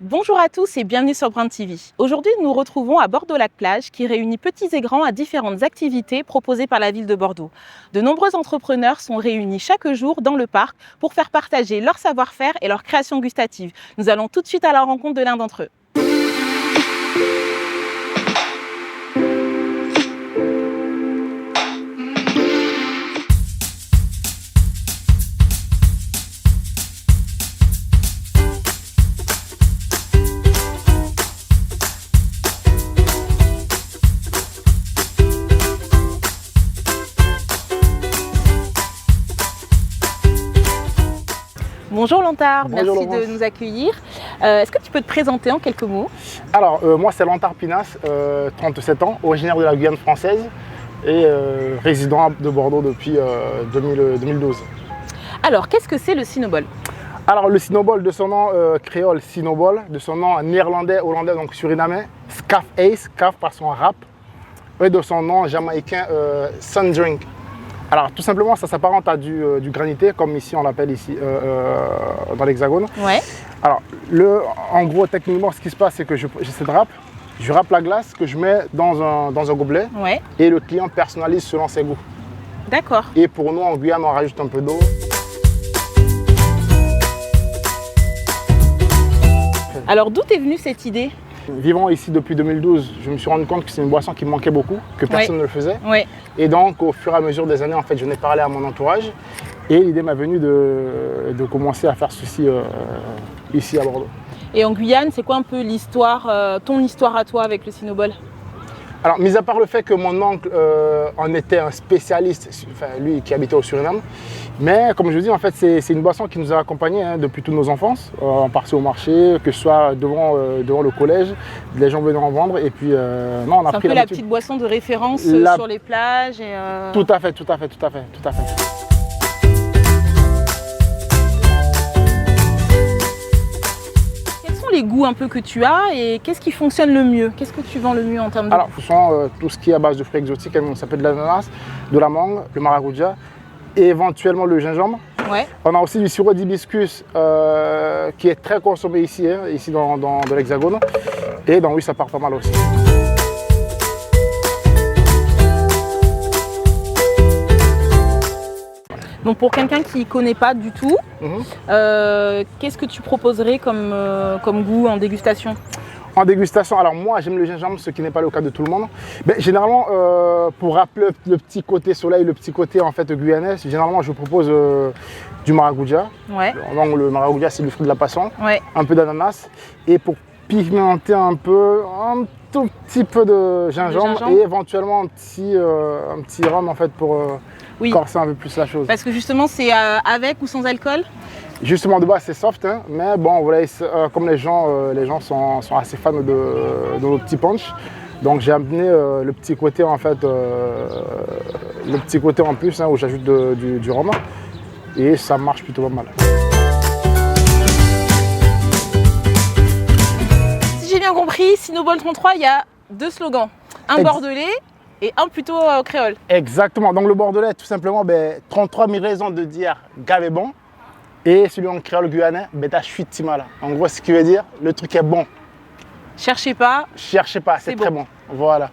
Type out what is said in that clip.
Bonjour à tous et bienvenue sur Brand TV. Aujourd'hui, nous nous retrouvons à Bordeaux-Lac-Plage qui réunit petits et grands à différentes activités proposées par la ville de Bordeaux. De nombreux entrepreneurs sont réunis chaque jour dans le parc pour faire partager leur savoir-faire et leur création gustative. Nous allons tout de suite à la rencontre de l'un d'entre eux. Bonjour Lantar, Bonjour merci Laurence. de nous accueillir. Est-ce que tu peux te présenter en quelques mots? Alors, moi c'est Lantar Pinas, 37 ans, originaire de la Guyane française et résident de Bordeaux depuis 2012. Alors, qu'est-ce que c'est le Sinobol? Alors, le Sinobol, de son nom créole Sinobol, de son nom néerlandais, hollandais, donc surinamais, Scaf Ace, Scaf par son rap, et de son nom jamaïcain Sun Drink. Alors, tout simplement, ça s'apparente à du granité, comme ici on l'appelle ici dans l'Hexagone. Ouais. Alors, en gros, techniquement, ce qui se passe, c'est que j'ai cette râpe, je râpe la glace que je mets dans un gobelet Ouais. et le client personnalise selon ses goûts. D'accord. Et pour nous, en Guyane, on rajoute un peu d'eau. Alors, d'où est venue cette idée? Vivant ici depuis 2012, je me suis rendu compte que c'est une boisson qui me manquait beaucoup, que personne ne le faisait. Ouais. Et donc, au fur et à mesure des années, en fait, je n'ai parlé à mon entourage et l'idée m'est venue de commencer à faire ceci ici à Bordeaux. Et en Guyane, c'est quoi un peu l'histoire, ton histoire à toi avec le Sinobol? Alors, mis à part le fait que mon oncle en était un spécialiste, enfin lui qui habitait au Suriname, mais comme je vous dis, en fait, c'est une boisson qui nous a accompagnés depuis toutes nos enfances. On partait au marché, que ce soit devant le collège, les gens venaient en vendre, et puis non, on a C'est un pris peu la l'habitude. petite boisson de référence sur les plages. Et, Tout à fait. Quels sont les goûts un peu que tu as et qu'est-ce qui fonctionne le mieux? Qu'est-ce que tu vends le mieux en termes de Alors, ce sont tout ce qui est à base de fruits exotiques, ça peut être de l'ananas, de la mangue, le maracuja, et éventuellement le gingembre. Ouais. On a aussi du sirop d'hibiscus qui est très consommé ici, ici dans l'Hexagone. Et donc oui, ça part pas mal aussi. Donc pour quelqu'un qui ne connaît pas du tout, qu'est-ce que tu proposerais comme goût en dégustation? En dégustation, alors moi j'aime le gingembre, ce qui n'est pas le cas de tout le monde. Mais généralement, pour rappeler le petit côté soleil, le petit côté en fait guyanais, généralement je propose du maracuja. Ouais. Donc le maracuja c'est le fruit de la passion, Ouais. un peu d'ananas. Et pour pigmenter un tout petit peu de gingembre, et éventuellement un petit rhum en fait pour Oui. corser un peu plus la chose. Parce que justement c'est avec ou sans alcool? Justement de base c'est soft, mais bon voilà, comme les gens sont assez fans de nos petits punch, donc j'ai amené le petit côté en fait, le petit côté en plus où j'ajoute du rhum et ça marche plutôt pas mal. Si j'ai bien compris, Sinobol 33, il y a deux slogans, un bordelais et un plutôt créole. Exactement, donc le bordelais tout simplement, 33 000 raisons de dire gavé bon. Et celui en créole guyanais, beta chuitimala. En gros, ce qui veut dire, le truc est bon. Cherchez pas. Cherchez pas, c'est très bon. Voilà.